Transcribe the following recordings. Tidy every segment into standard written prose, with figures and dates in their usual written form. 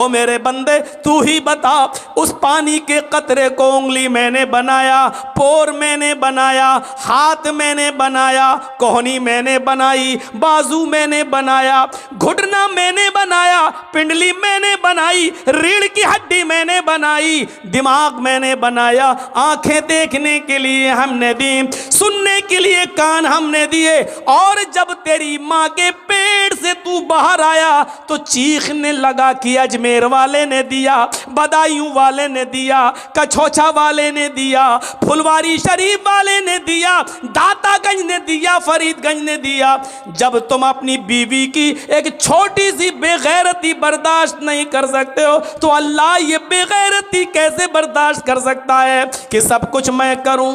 ओ मेरे बंदे तू ही बता, उस पानी के कतरे को उंगली मैंने बनाया, पोर मैंने बनाया, हाथ मैंने बनाया, कोहनी मैंने बनाई, बाजू मैंने बनाया, घुटना मैंने बनाया, पिंडली मैंने बनाई, रीढ़ की हड्डी मैंने बनाई, दिमाग मैंने बनाया, आंखें देखने के लिए हमने दी, सुनने के लिए कान हमने दिए। और जब तेरी माँ के पेट से तू बाहर आया तो चीखने लगा कि अजमेर वाले ने दिया, बदायूं वाले ने दिया, कछोछा वाले ने दिया, फुलवारी शरीफ वाले ने दिया, दातागंज ने दिया, फरीदगंज ने दिया। जब तुम अपनी बीवी की एक छोटी सी बेगैरती बर्दाश्त नहीं कर सकते हो तो अल्लाह ये बेगैरती कैसे बर्दाश्त कर सकता है कि सब कुछ मैं करूं।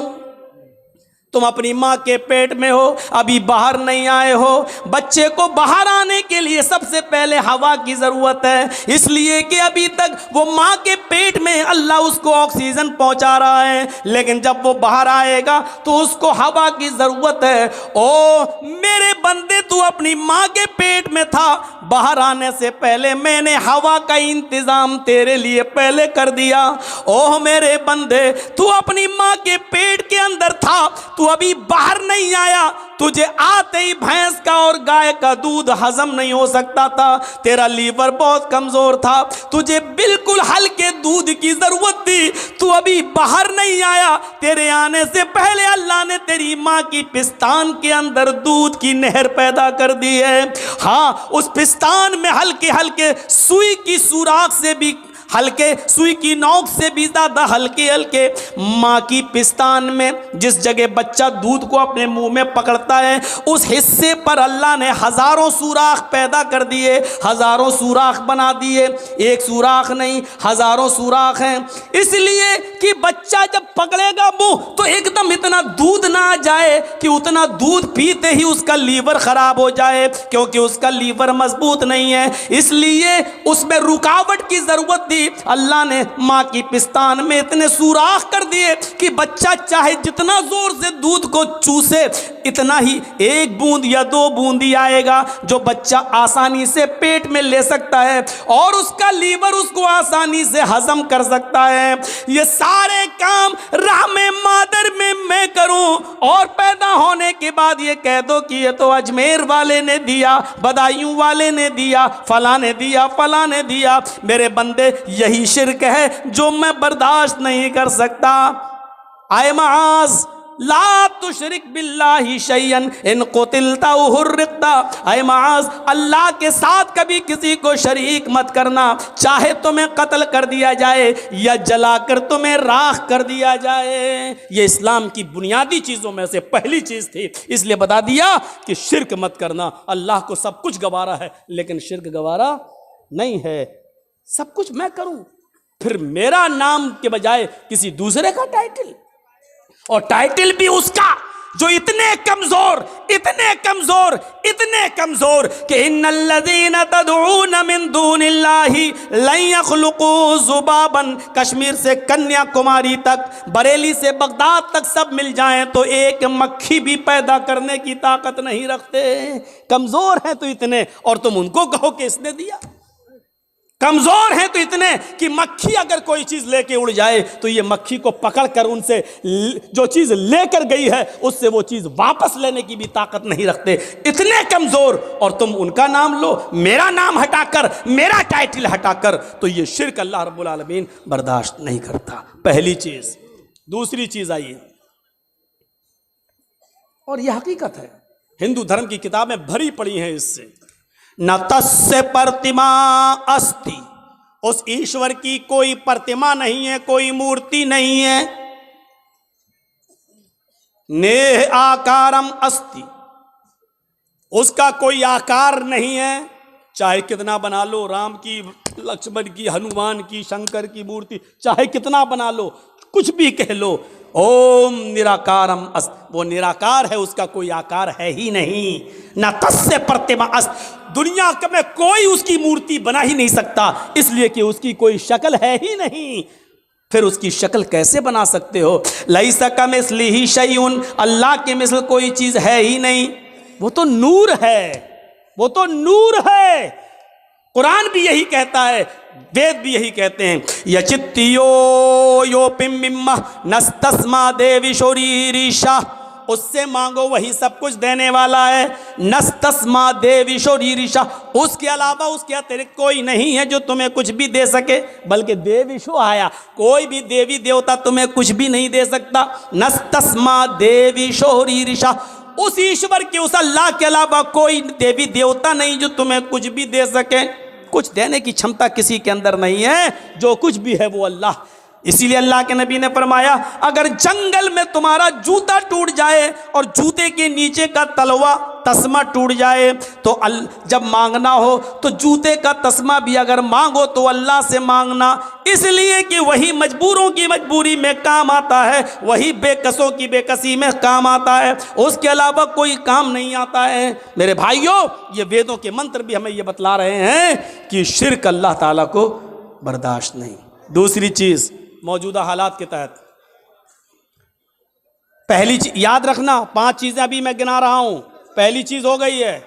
तुम अपनी माँ के पेट में हो, अभी बाहर नहीं आए हो। बच्चे को बाहर आने के लिए सबसे पहले हवा की ज़रूरत है, इसलिए कि अभी तक वो माँ के पेट में अल्लाह उसको ऑक्सीजन पहुँचा रहा है, लेकिन जब वो बाहर आएगा तो उसको हवा की ज़रूरत है। ओ मेरे बंदे, तू अपनी माँ के पेट में था, बाहर आने से पहले मैंने हवा का इंतज़ाम तेरे लिए पहले कर दिया। ओह मेरे बंदे, तू अपनी माँ के पेट के अंदर था, तू अभी बाहर नहीं आया, तुझे आते ही भैंस का और गाय का दूध हजम नहीं हो सकता था, तेरा लीवर बहुत कमजोर था, तुझे बिल्कुल हल्के दूध की जरूरत थी, तू अभी बाहर नहीं आया। तेरे आने से पहले अल्लाह ने तेरी माँ की पिस्तान के अंदर दूध की नहर पैदा कर दी है। हाँ, उस पिस्तान में हल्के हल्के सुई की सुराख से भी हल्के, सुई की नोक से भी ज़्यादा हल्के हल्के माँ की पिस्तान में जिस जगह बच्चा दूध को अपने मुंह में पकड़ता है उस हिस्से पर अल्लाह ने हज़ारों सुराख पैदा कर दिए, हज़ारों सुराख बना दिए। एक सुराख नहीं, हज़ारों सुराख हैं, इसलिए कि बच्चा जब पकड़ेगा मुंह तो एकदम इतना दूध ना आ जाए कि उतना दूध पीते ही उसका लीवर ख़राब हो जाए, क्योंकि उसका लीवर मजबूत नहीं है, इसलिए उसमें रुकावट की ज़रूरत थी। अल्लाह ने माँ की पिस्तान में इतने सुराख कर दिए कि बच्चा चाहे जितना जोर से दूध को चूसे इतना ही एक बूंद या दो बूंद ही आएगा, जो बच्चा आसानी से पेट में ले सकता है और उसका लीवर उसको आसानी से हजम कर सकता है। ये सारे काम रहमे मादर में मैं करूं और पैदा होने के बाद ये कह दो कि ये तो अजमेर वाले ने दिया, बदायूं वाले ने दिया, फला ने दिया, फला ने दिया। मेरे बंदे, यही शिर्क है जो मैं बर्दाश्त नहीं कर सकता। आए माज ला तुशरिक बिल्लाहि शैयन इन कुतिलता हुर्रिकता। आए माज, अल्लाह के साथ कभी किसी को शरीक मत करना, चाहे तुम्हें कत्ल कर दिया जाए या जलाकर तुम्हें राख कर दिया जाए। ये इस्लाम की बुनियादी चीज़ों में से पहली चीज़ थी, इसलिए बता दिया कि शिर्क मत करना। अल्लाह को सब कुछ गवारा है लेकिन शिर्क गवारा नहीं है। सब कुछ मैं करूं, फिर मेरा नाम के बजाय किसी दूसरे का टाइटल, और टाइटल भी उसका जो इतने कमजोर, इतने कमजोर, इतने कमजोर कि इन्नल्लज़ीना तदऊना मिन दूनिल्लाहि लन यख़्लुक़ू ज़ुबाबन। कश्मीर से कन्याकुमारी तक, बरेली से बगदाद तक सब मिल जाएं तो एक मक्खी भी पैदा करने की ताकत नहीं रखते। कमजोर हैं तो इतने, और तुम उनको कहो कि इसने दिया। कमजोर हैं तो इतने कि मक्खी अगर कोई चीज लेके उड़ जाए तो ये मक्खी को पकड़कर उनसे जो चीज लेकर गई है उससे वो चीज वापस लेने की भी ताकत नहीं रखते। इतने कमजोर, और तुम उनका नाम लो, मेरा नाम हटाकर, मेरा टाइटल हटाकर, तो ये शिर्क अल्लाह रब्बुल आलमीन बर्दाश्त नहीं करता। पहली चीज। दूसरी चीज आइए, और यह हकीकत है, हिंदू धर्म की किताबें भरी पड़ी हैं इससे। न तस्य प्रतिमा अस्ति, उस ईश्वर की कोई प्रतिमा नहीं है, कोई मूर्ति नहीं है। नेह आकारम अस्ति, उसका कोई आकार नहीं है, चाहे कितना बना लो, राम की, लक्ष्मण की, हनुमान की, शंकर की मूर्ति चाहे कितना बना लो, कुछ भी कह लो, ओम निराकारम अस्त, वो निराकार है, उसका कोई आकार है ही नहीं। न तस्य प्रतिमा अस्त, दुनिया में कोई उसकी मूर्ति बना ही नहीं सकता, इसलिए कि उसकी कोई शक्ल है ही नहीं। फिर उसकी शक्ल कैसे बना सकते हो? लैसा कमिस्लिही शैउन, अल्लाह के मिसल कोई चीज है ही नहीं। वो तो नूर है, वो तो नूर है। कुरान भी यही कहता है, वेद भी यही कहते हैं, यचित्तियो यो पिम्मिम्मा नस्तस्मा देवी शोरीरीशा, उससे मांगो वही सब कुछ देने वाला है। नस्तस्मा देवी शोरीरीशा, उसके अलावा उसके अतिरिक्त कोई नहीं है जो तुम्हें कुछ भी दे सके। बल्कि देवीशो आया, कोई भी देवी देवता तुम्हें कुछ भी नहीं दे सकता। नस्तस्मा देवी शोरीरीशा, उस ईश्वर के, उस अल्लाह के अलावा कोई देवी देवता नहीं जो तुम्हें कुछ भी दे सके। कुछ देने की क्षमता किसी के अंदर नहीं है, जो कुछ भी है वो अल्लाह। इसीलिए अल्लाह के नबी ने फरमाया, अगर जंगल में तुम्हारा जूता टूट जाए और जूते के नीचे का तलवा तस्मा टूट जाए तो जब मांगना हो तो जूते का तस्मा भी अगर मांगो तो अल्लाह से मांगना, इसलिए कि वही मजबूरों की मजबूरी में काम आता है, वही बेकसों की बेकसी में काम आता है, उसके अलावा कोई काम नहीं आता है। मेरे भाइयों, ये वेदों के मंत्र भी हमें ये बतला रहे हैं कि शिर्क अल्लाह ताला को बर्दाश्त नहीं। दूसरी चीज़, मौजूदा हालात के तहत पहली चीज याद रखना, 5 चीज़ें अभी मैं गिना रहा हूं। पहली चीज़ हो गई है,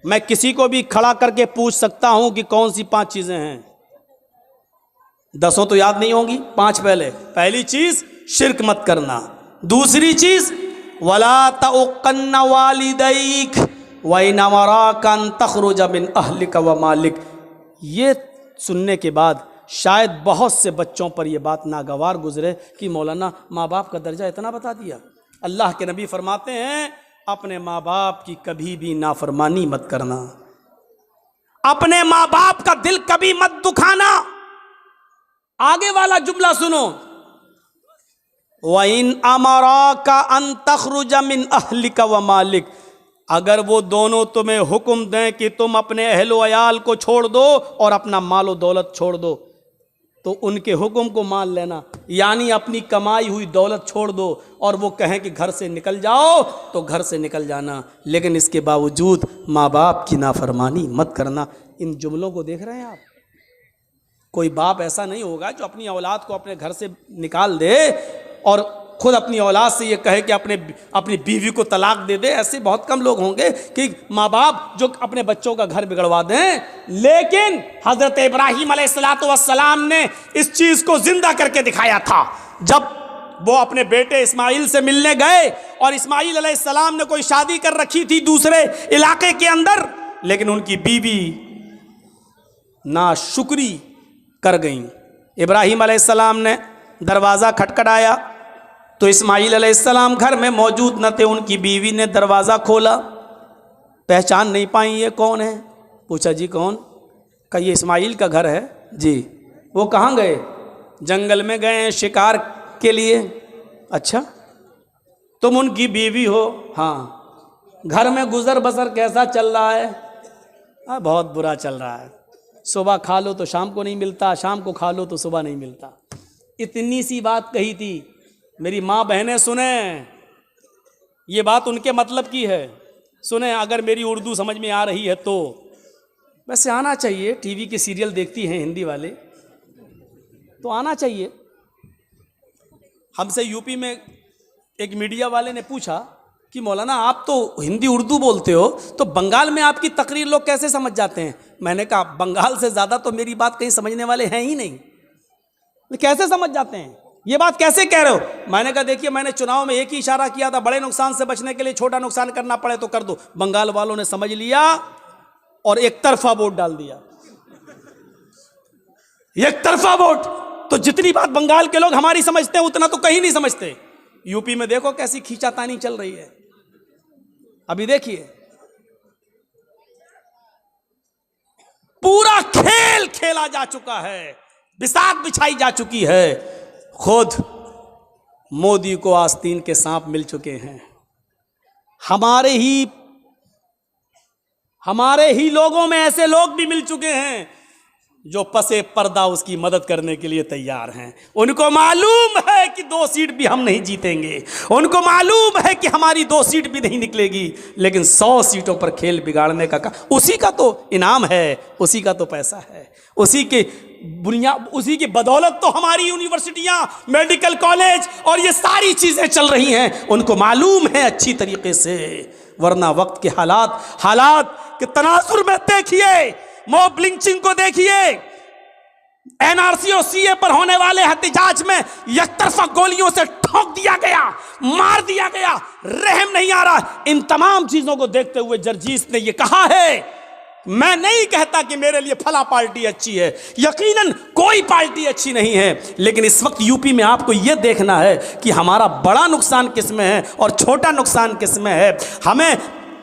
मैं किसी को भी खड़ा करके पूछ सकता हूं कि कौन सी 5 चीज़ें हैं। 10 तो याद नहीं होंगी, 5 पहले। पहली चीज़, शिर्क मत करना। दूसरी चीज़, वला तउक़न्न वालिदैक व इन अमराका अन तख़रुज मिन अहलिका व मालिक। ये सुनने के बाद शायद बहुत से बच्चों पर यह बात नागवार गुजरे कि मौलाना माँ बाप का दर्जा इतना बता दिया। अल्लाह के नबी फरमाते हैं, अपने माँ बाप की कभी भी नाफरमानी मत करना, अपने माँ बाप का दिल कभी मत दुखाना। आगे वाला जुमला सुनो, वइन अमराका अन तख़रुज मिन अहलिका व मालिक, अगर वो दोनों तुम्हें हुक्म दें कि तुम अपने अहलो अयाल को छोड़ दो और अपना मालो दौलत छोड़ दो, तो उनके हुक्म को मान लेना, यानी अपनी कमाई हुई दौलत छोड़ दो। और वो कहें कि घर से निकल जाओ तो घर से निकल जाना, लेकिन इसके बावजूद माँ बाप की नाफरमानी मत करना। इन जुमलों को देख रहे हैं आप? कोई बाप ऐसा नहीं होगा जो अपनी औलाद को अपने घर से निकाल दे और खुद अपनी औलाद से ये कहे कि अपनी बीवी को तलाक दे दे। ऐसे बहुत कम लोग होंगे कि माँ बाप जो अपने बच्चों का घर बिगड़वा दें। लेकिन हज़रत इब्राहीम अलैहिस्सलाम ने इस चीज़ को जिंदा करके दिखाया था। जब वो अपने बेटे इस्माइल से मिलने गए और इस्माइल अलैहिस्सलाम ने कोई शादी कर रखी थी दूसरे इलाके के अंदर, लेकिन उनकी बीवी नाशुक्री कर गई। इब्राहीम अलैहिस्सलाम ने दरवाज़ा खटखटाया तो इस्माइल अलैहिस्सलाम घर में मौजूद न थे। उनकी बीवी ने दरवाज़ा खोला, पहचान नहीं पाई ये कौन है। पूछा, जी कौन? कहा, ये इस्माइल का घर है जी। वो कहाँ गए? जंगल में गए हैं शिकार के लिए। अच्छा, तुम उनकी बीवी हो? हाँ। घर में गुजर बसर कैसा चल रहा है? हाँ, बहुत बुरा चल रहा है। सुबह खा लो तो शाम को नहीं मिलता, शाम को खा लो तो सुबह नहीं मिलता। इतनी सी बात कही थी। मेरी माँ बहनें सुने, ये बात उनके मतलब की है, सुने। अगर मेरी उर्दू समझ में आ रही है तो वैसे आना चाहिए, टीवी के सीरियल देखती हैं हिंदी वाले तो आना चाहिए। हमसे यूपी में एक मीडिया वाले ने पूछा कि मौलाना आप तो हिंदी उर्दू बोलते हो, तो बंगाल में आपकी तकरीर लोग कैसे समझ जाते हैं? मैंने कहा, बंगाल से ज़्यादा तो मेरी बात कहीं समझने वाले हैं ही नहीं, कैसे समझ जाते हैं? ये बात कैसे कह रहे हो? मैंने कहा, देखिए, मैंने चुनाव में एक ही इशारा किया था, बड़े नुकसान से बचने के लिए छोटा नुकसान करना पड़े तो कर दो। बंगाल वालों ने समझ लिया और एक तरफा वोट डाल दिया। एक तरफा वोट। तो जितनी बात बंगाल के लोग हमारी समझते हैं उतना तो कहीं नहीं समझते। यूपी में देखो कैसी खींचातानी चल रही है। अभी देखिए, पूरा खेल खेला जा चुका है, बिसात बिछाई जा चुकी है। खुद मोदी को आस्तीन के सांप मिल चुके हैं। हमारे ही लोगों में ऐसे लोग भी मिल चुके हैं जो पसे पर्दा उसकी मदद करने के लिए तैयार हैं। उनको मालूम है कि 2 सीट भी हम नहीं जीतेंगे, उनको मालूम है कि हमारी 2 सीट भी नहीं निकलेगी, लेकिन 100 सीटों पर खेल बिगाड़ने का उसी का तो इनाम है, उसी का तो पैसा है, उसी की बदौलत तो हमारी यूनिवर्सिटियां, मेडिकल कॉलेज और ये सारी चीजें चल रही हैं। उनको मालूम है अच्छी तरीके से। वरना वक्त के हालात के तनाजुर में देखिए, मॉब लिंचिंग को देखिए, एनआरसी और सीए पर होने वाले एहतजाज में एकतरफा गोलियों से ठोक दिया गया, मार दिया गया, रहम नहीं आ रहा। इन तमाम चीजों को देखते हुए जर्जीस ने यह कहा है, मैं नहीं कहता कि मेरे लिए फला पार्टी अच्छी है, यकीनन कोई पार्टी अच्छी नहीं है, लेकिन इस वक्त यूपी में आपको यह देखना है कि हमारा बड़ा नुकसान किस में है और छोटा नुकसान किस में है। हमें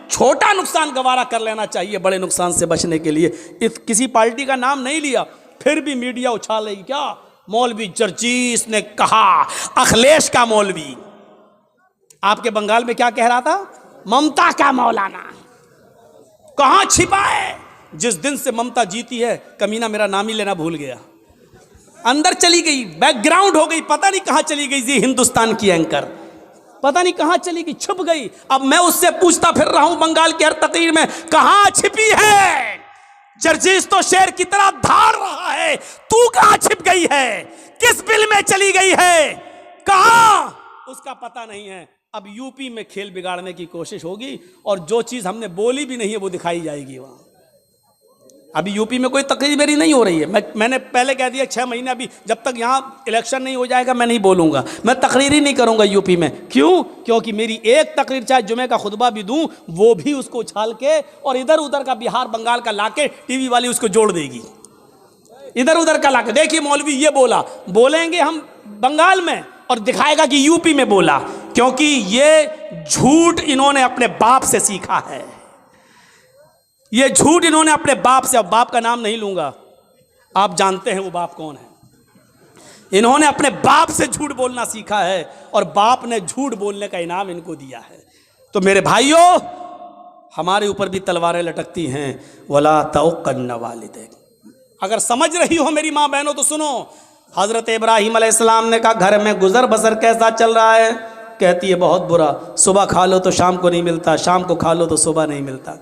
छोटा नुकसान गवारा कर लेना चाहिए बड़े नुकसान से बचने के लिए। इस किसी पार्टी का नाम नहीं लिया, फिर भी मीडिया उछालेगी क्या, मौलवी जर्जीस ने कहा, अखिलेश का मौलवी। आपके बंगाल में क्या कह रहा था, ममता का मौलाना। कहां छिपा है? जिस दिन से ममता जीती है कमीना मेरा नाम ही लेना भूल गया, अंदर चली गई, बैकग्राउंड हो गई, पता नहीं कहां चली गई। जी हिंदुस्तान की एंकर पता नहीं कहां चली गई, छुप गई। अब मैं उससे पूछता फिर रहा हूं बंगाल की हर तकरीर में, कहां छिपी है? जर्जीस तो शेर की तरह धार रहा है, तू कहां छिप गई है? किस बिल में चली गई है? कहां? उसका पता नहीं है। अब यूपी में खेल बिगाड़ने की कोशिश होगी और जो चीज हमने बोली भी नहीं है वो दिखाई जाएगी वहां। अभी यूपी में कोई तकरीर मेरी नहीं हो रही है, मैंने पहले कह दिया 6 महीने, अभी जब तक यहां इलेक्शन नहीं हो जाएगा मैं नहीं बोलूंगा, मैं तकरीर ही नहीं करूंगा यूपी में। क्यों? क्योंकि मेरी एक तकरीर चाहे जुमे का खुतबा भी दूं वो भी उसको उछाल के और इधर उधर का बिहार बंगाल का लाके टीवी वाली उसको जोड़ देगी, इधर उधर का लाके। देखिए मौलवी ये बोला, बोलेंगे हम बंगाल में और दिखाएगा कि यूपी में बोला, क्योंकि ये झूठ इन्होंने अपने बाप से सीखा है। ये झूठ इन्होंने अपने बाप से, अब बाप का नाम नहीं लूंगा, आप जानते हैं वो बाप कौन है। इन्होंने अपने बाप से झूठ बोलना सीखा है और बाप ने झूठ बोलने का इनाम इनको दिया है। तो मेरे भाइयों, हमारे ऊपर भी तलवारें लटकती हैं, वला तौक़न्न वालिदैक। अगर समझ रही हो मेरी माँ बहनों तो सुनो। हज़रत इब्राहीम अलैहिस्सलाम ने कहा घर में गुजर बसर कैसा चल रहा है? कहती है बहुत बुरा, सुबह खा लो तो शाम को नहीं मिलता, शाम को खा लो तो सुबह नहीं मिलता।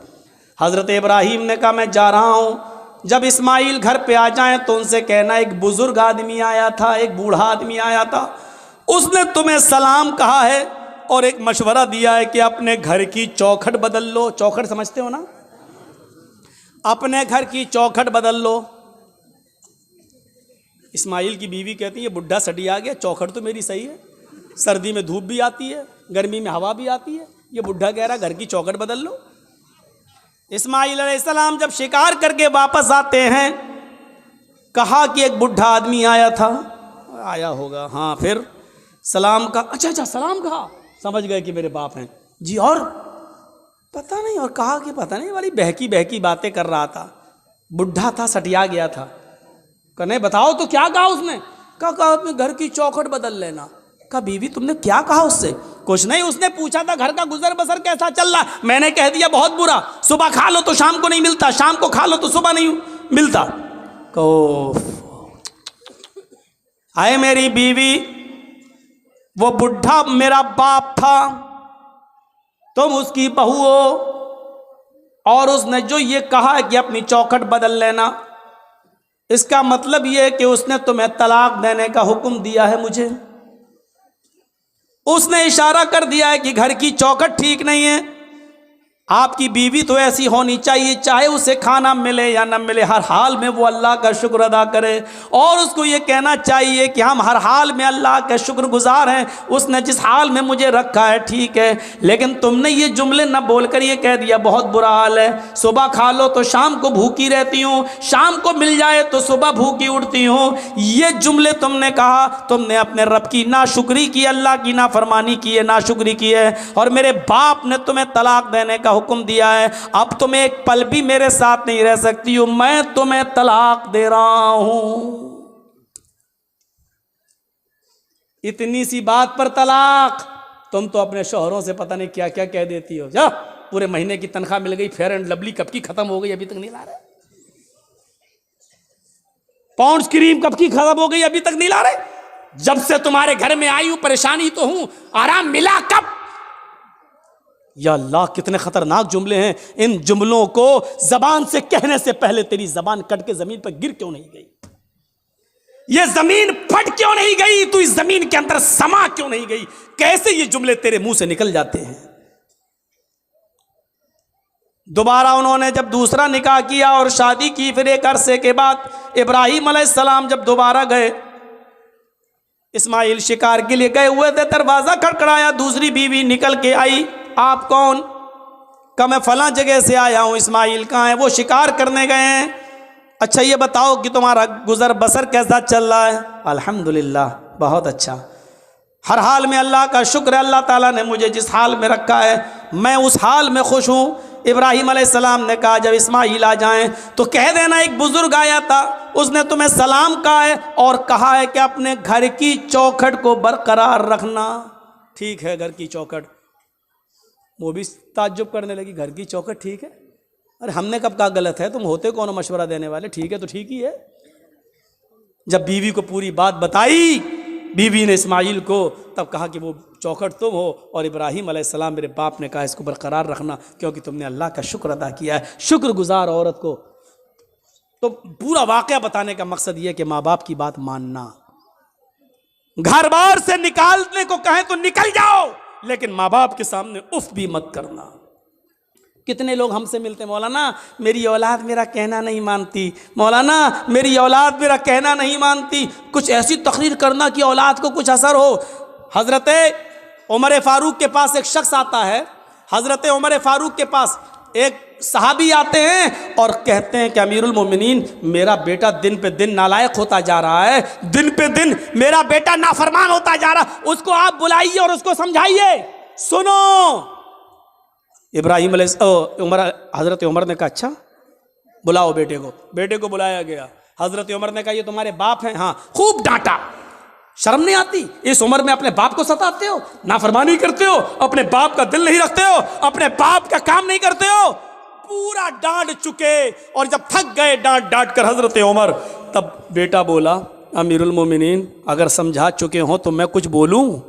हज़रत इब्राहीम ने कहा मैं जा रहा हूँ, जब इस्माइल घर पे आ जाएं तो उनसे कहना एक बुजुर्ग आदमी आया था, एक बूढ़ा आदमी आया था, उसने तुम्हें सलाम कहा है और एक मशवरा दिया है कि अपने घर की चौखट बदल लो। चौखट समझते हो ना? अपने घर की चौखट बदल लो। इस्माइल की बीवी कहती है बुढ़ा सटी आ गया, चौखट तो मेरी सही है, सर्दी में धूप भी आती है, गर्मी में हवा भी आती है, ये बुढ़ा कह रहा घर की चौखट बदल लो। इस्माइल अलैहिस्सलाम जब शिकार करके वापस आते हैं, कहा कि एक बुढ़ा आदमी आया था, आया होगा, हाँ, फिर सलाम का, अच्छा सलाम कहा, समझ गए कि मेरे बाप हैं जी, और पता नहीं, और कहा कि पता नहीं वाली बहकी बहकी बातें कर रहा था, बुढ़ा था, सटिया गया था। कहने बताओ तो क्या कहा उसने? कहा अपने घर की चौखट बदल लेना। कहा बीवी तुमने क्या कहा उससे? कुछ नहीं, उसने पूछा था घर का गुजर बसर कैसा चल रहा, मैंने कह दिया बहुत बुरा, सुबह खा लो तो शाम को नहीं मिलता, शाम को खा लो तो सुबह नहीं मिलता। कहो आए मेरी बीवी, वो बुढ़ा मेरा बाप था, तुम उसकी बहू हो, और उसने जो ये कहा है कि अपनी चौखट बदल लेना, इसका मतलब ये है कि उसने तुम्हें तलाक देने का हुक्म दिया है मुझे। उसने इशारा कर दिया है कि घर की चौखट ठीक नहीं है, आपकी बीवी तो ऐसी होनी चाहिए, चाहे उसे खाना मिले या न मिले, हर हाल में वो अल्लाह का शुक्र अदा करे, और उसको ये कहना चाहिए कि हम हर हाल में अल्लाह के शुक्रगुजार हैं, उसने जिस हाल में मुझे रखा है ठीक है। लेकिन तुमने ये जुमले न बोलकर ये कह दिया बहुत बुरा हाल है, सुबह खा लो तो शाम को भूखी रहती हूँ, शाम को मिल जाए तो सुबह भूखी उठती हूँ। ये जुमले तुमने कहा, तुमने अपने रब की नाशुक्री की, अल्लाह की नाफरमानी की है, नाशुक्री की है, और मेरे बाप ने तुम्हें तलाक देने का हुक्म दिया है। अब तुम एक पल भी मेरे साथ नहीं रह सकती हो, मैं तुम्हें तलाक दे रहा हूं। इतनी सी बात पर तलाक? तुम तो अपने शौहरों से पता नहीं क्या क्या कह देती हो। जा, पूरे महीने की तनख्वाह मिल गई, फेयर एंड लवली कब की खत्म हो गई, अभी तक नहीं ला रहे। पाउंड्स क्रीम कब की खत्म हो गई, अभी तक नहीं ला रहे। जब से तुम्हारे घर में आई हूं परेशानी तो हूं, आराम मिला कब? या अल्लाह, कितने खतरनाक जुमले हैं। इन जुमलों को जबान से कहने से पहले तेरी जबान कट के जमीन पर गिर क्यों नहीं गई? ये जमीन फट क्यों नहीं गई? तू इस जमीन के अंदर समा क्यों नहीं गई? कैसे ये जुमले तेरे मुंह से निकल जाते हैं? दोबारा उन्होंने जब दूसरा निकाह किया और शादी की, फिर एक अरसे के बाद इब्राहिम अलैहिस्सलाम जब दोबारा गए, इस्माइल शिकार के लिए गए हुए थे, दरवाज़ा खड़खड़ाया, दूसरी बीवी निकल के आई। आप कौन? कहा मैं फलां जगह से आया हूँ। इस्माइल कहाँ है? वो शिकार करने गए हैं। अच्छा ये बताओ कि तुम्हारा गुजर बसर कैसा चल रहा है? अल्हम्दुलिल्लाह, बहुत अच्छा, हर हाल में अल्लाह का शुक्र है, अल्लाह ताला ने मुझे जिस हाल में रखा है मैं उस हाल में खुश हूँ। इब्राहिम अलैहिस्सलाम ने कहा जब इस्माइल आ जाएं तो कह देना एक बुजुर्ग आया था, उसने तुम्हें सलाम कहा है और कहा है कि अपने घर की चौखट को बरकरार रखना। ठीक है, घर की चौखट। वो भी ताज्जुब करने लगी, घर की चौखट ठीक है? अरे हमने कब कहा गलत है? तुम होते कौन मशवरा देने वाले? ठीक है तो ठीक ही है। जब बीवी को पूरी बात बताई बीवी ने इस्माइल को, तब कहा कि वो चौखट तुम हो और इब्राहिम अलैहिस्सलाम मेरे बाप ने कहा इसको बरकरार रखना क्योंकि तुमने अल्लाह का शुक्र अदा किया है। शुक्रगुजार औरत को तो पूरा वाक़या बताने का मकसद ये कि माँ बाप की बात मानना। घर बार से निकालने को कहें तो निकल जाओ, लेकिन माँ बाप के सामने उफ भी मत करना। कितने लोग हमसे मिलते, मौलाना मेरी औलाद मेरा कहना नहीं मानती, मौलाना मेरी औलाद मेरा कहना नहीं मानती। कुछ ऐसी तकरीर करना कि औलाद को कुछ असर हो। हज़रत उमर फ़ारूक के पास एक शख्स आता है, हज़रत उमर फ़ारूक के पास एक सहाबी आते हैं और कहते हैं कि अमीरुल मोमिनीन मेरा बेटा दिन पे दिन नालायक होता जा रहा है, दिन पे दिन मेरा बेटा नाफरमान होता जा रहा, उसको आप बुलाइए और उसको समझाइए। सुनो, इब्राहिम उमर हज़रत उमर ने कहा अच्छा बुलाओ बेटे को। बेटे को बुलाया गया। हज़रत उमर ने कहा ये तुम्हारे बाप हैं? हाँ। खूब डांटा, शर्म नहीं आती? इस उम्र में अपने बाप को सताते हो, नाफरमानी करते हो, अपने बाप का दिल नहीं रखते हो, अपने बाप का काम नहीं करते हो। पूरा डांट चुके और जब थक गए डांट डांट कर हज़रत उमर, तब बेटा बोला अमीरुल मोमिनीन अगर समझा चुके हो तो मैं कुछ बोलूं?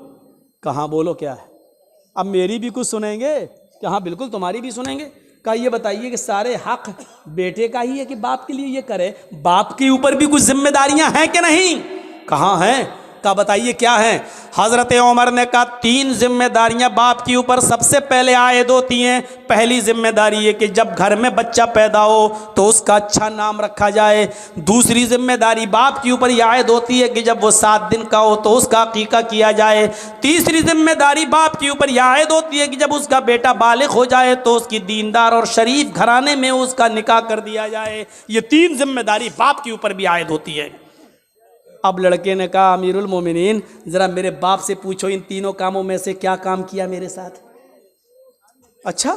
कहाँ बोलो क्या है? अब मेरी भी कुछ सुनेंगे? हाँ बिल्कुल तुम्हारी भी सुनेंगे। कहा ये बताइए कि सारे हक बेटे का ही है कि बाप के लिए ये करे? बाप के ऊपर भी कुछ जिम्मेदारियां हैं कि नहीं? कहाँ हैं? का बताइए क्या है? हज़रत उमर ने कहा 3 जिम्मेदारियां बाप के ऊपर सबसे पहले आयद होती हैं। पहली जिम्मेदारी ये कि जब घर में बच्चा पैदा हो तो उसका अच्छा नाम रखा जाए। दूसरी जिम्मेदारी बाप के ऊपर यह आयद होती है कि जब वो 7 दिन का हो तो उसका अकीका किया जाए। तीसरी जिम्मेदारी बाप के ऊपर यह आयद होती है कि जब उसका बेटा बालिग हो जाए तो उसकी दीनदार और शरीफ घराने में उसका निकाह कर दिया जाए। ये 3 जिम्मेदारी बाप के ऊपर भी आयद होती है। अब लड़के ने कहा अमीरुल मोमिनीन ज़रा मेरे बाप से पूछो इन तीनों कामों में से क्या काम किया मेरे साथ? अच्छा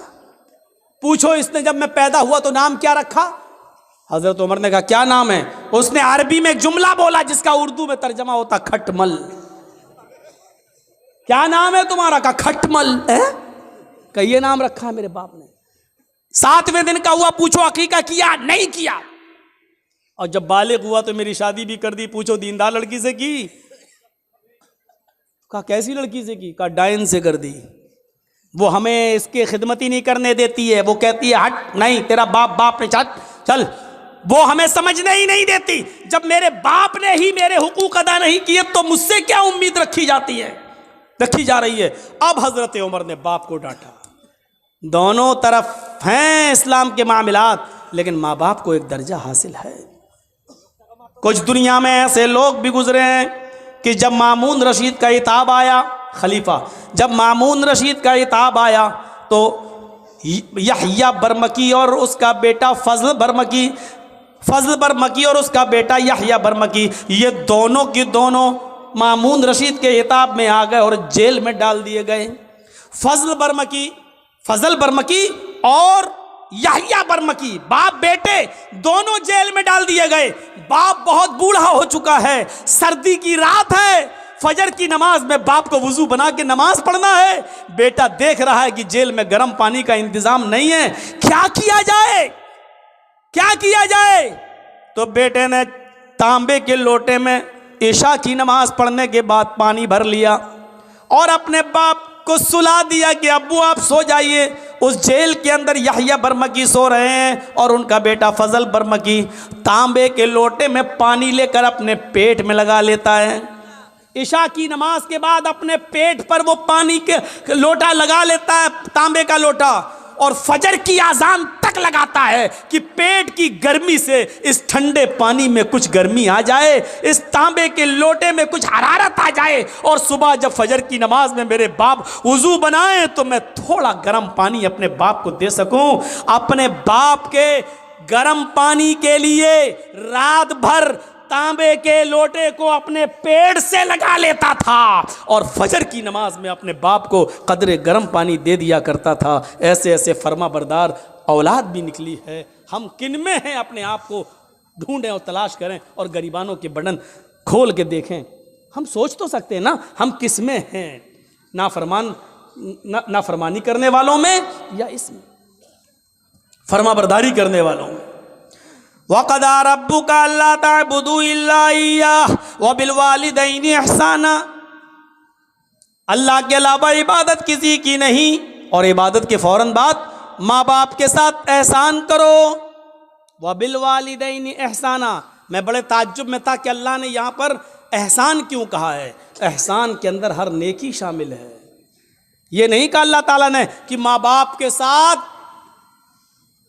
पूछो, इसने जब मैं पैदा हुआ तो नाम क्या रखा? हज़रत उमर ने कहा क्या नाम है? उसने अरबी में एक जुमला बोला जिसका उर्दू में तर्जमा होता खटमल। क्या नाम है तुम्हारा? का खटमल है। कहिए नाम रखा है मेरे बाप ने। 7वें दिन का हुआ, पूछो अकीका किया? नहीं किया। और जब बालिग हुआ तो मेरी शादी भी कर दी, पूछो दीनदार लड़की से की? कहा कैसी लड़की से की? कहा डायन से कर दी। वो हमें इसके खिदमत ही नहीं करने देती है, वो कहती है हट, नहीं तेरा बाप ने चल, वो हमें समझने ही नहीं देती। जब मेरे बाप ने ही मेरे हुकूक अदा नहीं किए तो मुझसे क्या उम्मीद रखी जाती है, रखी जा रही है। अब हजरत उमर ने बाप को डांटा। दोनों तरफ हैं इस्लाम के मामलात, लेकिन माँ बाप को एक दर्जा हासिल है। कुछ दुनिया में ऐसे लोग भी गुजरे हैं कि जब मामून रशीद का इताब आया, खलीफा जब मामून रशीद का इताब आया तो यहया बरमकी और उसका बेटा फजल बरमकी और उसका बेटा यहया बरमकी, ये दोनों की दोनों मामून रशीद के इताब में आ गए और जेल में डाल दिए गए। फजल बरमकी और यहया बरमकी, बाप बेटे दोनों जेल में डाल दिए गए। बाप बहुत बूढ़ा हो चुका है, सर्दी की रात है, फजर की नमाज में बाप को वुजू बना के नमाज पढ़ना है। बेटा देख रहा है कि जेल में गर्म पानी का इंतजाम नहीं है, क्या किया जाए? तो बेटे ने तांबे के लोटे में इशा की नमाज पढ़ने के बाद पानी भर लिया और अपने बाप को सुला दिया कि अब्बू आप सो जाइए। उस जेल के अंदर यहया बरमकी सो रहे हैं और उनका बेटा फजल बरमकी तांबे के लोटे में पानी लेकर अपने पेट में लगा लेता है। इशा की नमाज के बाद अपने पेट पर वो पानी के लोटा लगा लेता है, तांबे का लोटा, और फजर की आजान तक लगाता है कि पेट की गर्मी से इस ठंडे पानी में कुछ गर्मी आ जाए, इस तांबे के लोटे में कुछ हरारत आ जाए, और सुबह जब फजर की नमाज में मेरे बाप वुजू बनाए तो मैं थोड़ा गर्म पानी अपने बाप को दे सकूं। अपने बाप के गर्म पानी के लिए रात भर तांबे के लोटे को अपने पेट से लगा लेता था और फजर की नमाज में अपने बाप को कदरे गर्म पानी दे दिया करता था। ऐसे ऐसे फर्मा बरदार औलाद भी निकली है। हम किन में हैं, अपने आप को ढूंढें और तलाश करें और गरीबानों के बटन खोल के देखें। हम सोच तो सकते हैं ना हम किस में हैं, नाफरमानी करने वालों में या इसमें फर्मा बरदारी करने वालों में। वक़दा रब्बुका अल्ला ताबुदू इल्ला इय्याह व बिल वालिदैनि इहसाना, अल्लाह के अलावा इबादत किसी की नहीं, और इबादत के फौरन बाद माँ बाप के साथ एहसान करो। व बिल वालिदैनि इहसाना, मैं बड़े ताज्जुब में था कि अल्लाह ने यहाँ पर एहसान क्यों कहा है। एहसान के अंदर हर नेकी शामिल है। ये नहीं कहा अल्लाह ताला ने कि माँ बाप के साथ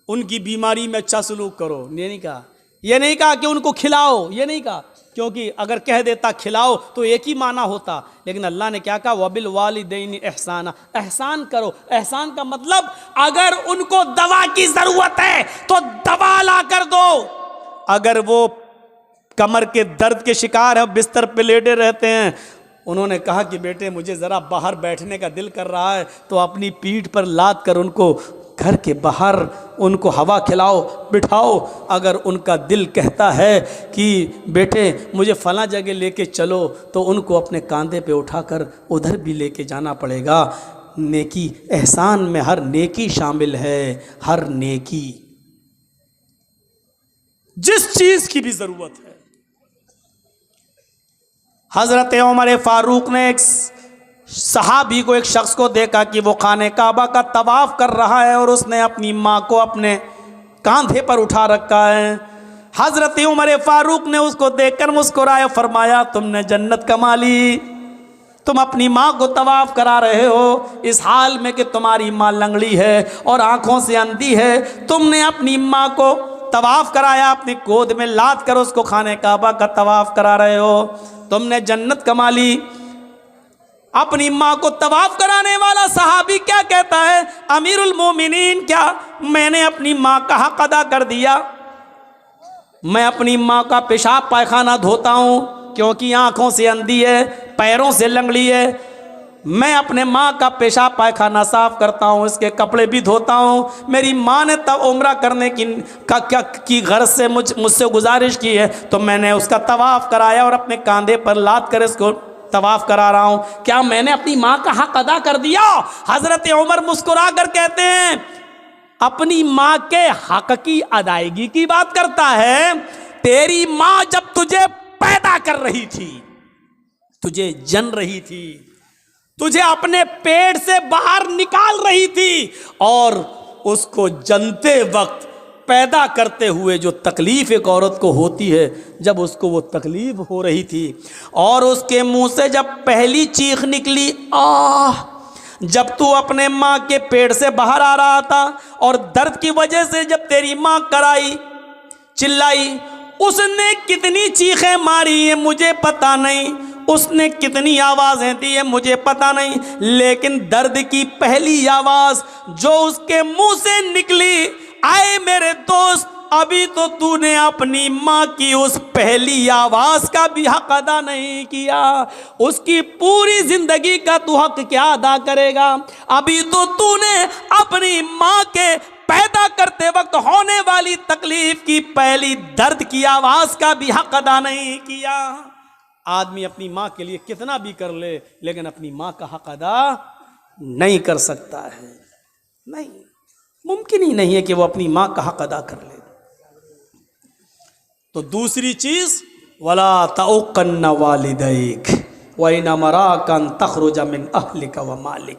उनकी बीमारी में अच्छा सलूक करो, ये नहीं कहा। ये नहीं कहा कि उनको खिलाओ, ये नहीं कहा, क्योंकि अगर कह देता खिलाओ तो एक ही माना होता। लेकिन अल्लाह ने क्या कहा, वबिल वालिदैनि इहसाना, एहसान करो। एहसान का मतलब अगर उनको दवा की ज़रूरत है तो दवा ला कर दो। अगर वो कमर के दर्द के शिकार है, बिस्तर पे लेटे रहते हैं, उन्होंने कहा कि बेटे मुझे ज़रा बाहर बैठने का दिल कर रहा है, तो अपनी पीठ पर लाद कर उनको घर के बाहर उनको हवा खिलाओ, बिठाओ। अगर उनका दिल कहता है कि बेटे मुझे फ़लाँ जगह लेके चलो, तो उनको अपने कंधे पे उठाकर उधर भी लेके जाना पड़ेगा। नेकी, एहसान में हर नेकी शामिल है, हर नेकी, जिस चीज़ की भी ज़रूरत है। हज़रत उमर फारूक ने एक सहाबी को, एक शख्स को देखा कि वो खाने काबा का तवाफ़ कर रहा है और उसने अपनी माँ को अपने कांधे पर उठा रखा है। हज़रत उमर फारूक ने उसको देखकर मुस्कुराया, फरमाया तुमने जन्नत कमा ली, तुम अपनी माँ को तवाफ़ करा रहे हो इस हाल में कि तुम्हारी माँ लंगड़ी है और आँखों से अंधी है। तुमने अपनी माँ को तवाफ़ कराया, अपनी गोद में लाद कर उसको खाने काबा का तवाफ़ करा रहे हो, तुमने जन्नत कमा ली। अपनी माँ को तवाफ़ कराने वाला सहाबी क्या कहता है, अमीरुल मोमिनीन, क्या मैंने अपनी माँ का हक़ अदा कर दिया? मैं अपनी माँ का पेशाब पायखाना धोता हूँ क्योंकि आँखों से अंधी है, पैरों से लंगड़ी है। मैं अपने माँ का पेशाब पायखाना साफ़ करता हूँ, इसके कपड़े भी धोता हूँ। मेरी माँ ने तब उम्रा करने की गर्ज से मुझसे गुजारिश की है, तो मैंने उसका तवाफ़ कराया और अपने कंधे पर लाद कर इसको तवाफ़ करा रहा हूँ। क्या मैंने अपनी माँ का हक़ अदा कर दिया? हज़रत उमर मुस्कुरा कर कहते हैं, अपनी माँ के हक़ की अदायगी की बात करता है। तेरी माँ जब तुझे पैदा कर रही थी, तुझे जन रही थी, तुझे अपने पेट से बाहर निकाल रही थी, और उसको जनते वक्त पैदा करते हुए जो तकलीफ़ एक औरत को होती है, जब उसको वो तकलीफ़ हो रही थी और उसके मुंह से जब पहली चीख निकली, आह, जब तू अपने माँ के पेट से बाहर आ रहा था और दर्द की वजह से जब तेरी माँ कराई, चिल्लाई, उसने कितनी चीखें मारी है मुझे पता नहीं, उसने कितनी आवाज़ें दी है मुझे पता नहीं, लेकिन दर्द की पहली आवाज़ जो उसके मुंह से निकली, आए मेरे दोस्त, अभी तो तूने अपनी माँ की उस पहली आवाज़ का भी हक़ अदा नहीं किया, उसकी पूरी ज़िंदगी का तू हक़ क्या अदा करेगा? अभी तो तूने अपनी माँ के पैदा करते वक्त होने वाली तकलीफ़ की पहली दर्द की आवाज़ का भी हक़ अदा नहीं किया। आदमी अपनी माँ के लिए कितना भी कर ले, लेकिन अपनी माँ का हक़ अदा नहीं कर सकता है। नहीं, मुमकिन ही नहीं है कि वो अपनी माँ का हक़ अदा कर ले। तो दूसरी चीज़, वला तउक़न्न वालिदैक व इन अमराक अन तख़रुज मिन अहलिक व मालिक।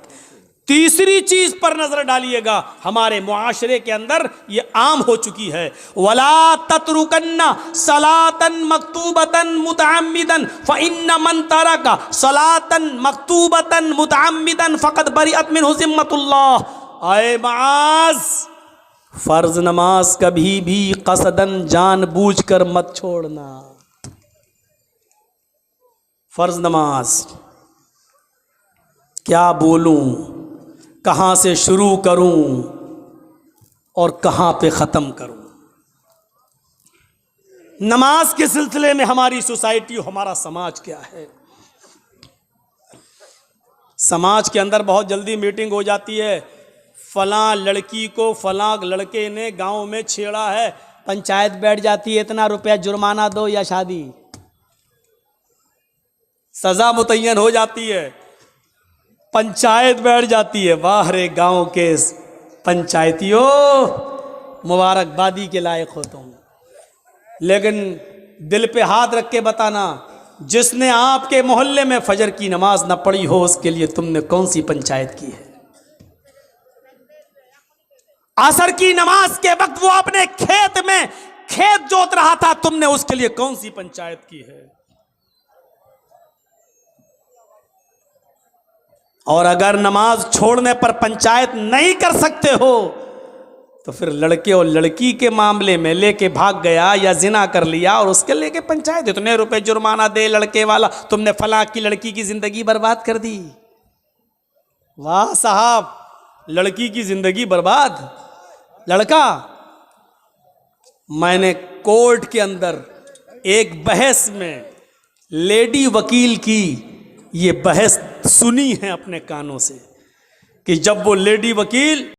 तीसरी चीज़ पर नज़र डालिएगा, हमारे मुआशरे के अंदर ये आम हो चुकी है, वला ततरुकन्ना सलातन मकतूबतन मुतअम्मिदन फ़इन्न मन तरका सलातन मकतूबतन मुतअम्मिदन फ़क़द बरिअत मिन्हु ज़िम्मतुल्लाह। आए माज़, फ़र्ज नमाज कभी भी कसदन जानबूझकर मत छोड़ना। फ़र्ज नमाज क्या बोलूं, कहाँ से शुरू करूं और कहाँ पे ख़त्म करूं। नमाज के सिलसिले में हमारी सोसाइटी, हमारा समाज क्या है। समाज के अंदर बहुत जल्दी मीटिंग हो जाती है, फलां लड़की को फलां लड़के ने गांव में छेड़ा है, पंचायत बैठ जाती है, इतना रुपया जुर्माना दो या शादी, सजा मुतय्यन हो जाती है, पंचायत बैठ जाती है। वाह रे गांव के पंचायतियों, मुबारकबादी के लायक हो तुम। लेकिन दिल पे हाथ रख के बताना, जिसने आपके मोहल्ले में फजर की नमाज न पढ़ी हो, उसके लिए तुमने कौन सी पंचायत की है। असर की नमाज के वक्त वो अपने खेत में खेत जोत रहा था, तुमने उसके लिए कौन सी पंचायत की है। और अगर नमाज छोड़ने पर पंचायत नहीं कर सकते हो तो फिर लड़के और लड़की के मामले में लेके भाग गया या जिना कर लिया और उसके लेके पंचायत, इतने रुपए जुर्माना दे लड़के वाला, तुमने फलां की लड़की की जिंदगी बर्बाद कर दी। वाह साहब, लड़की की जिंदगी बर्बाद, लड़का। मैंने कोर्ट के अंदर एक बहस में लेडी वकील की ये बहस सुनी है अपने कानों से कि जब वो लेडी वकील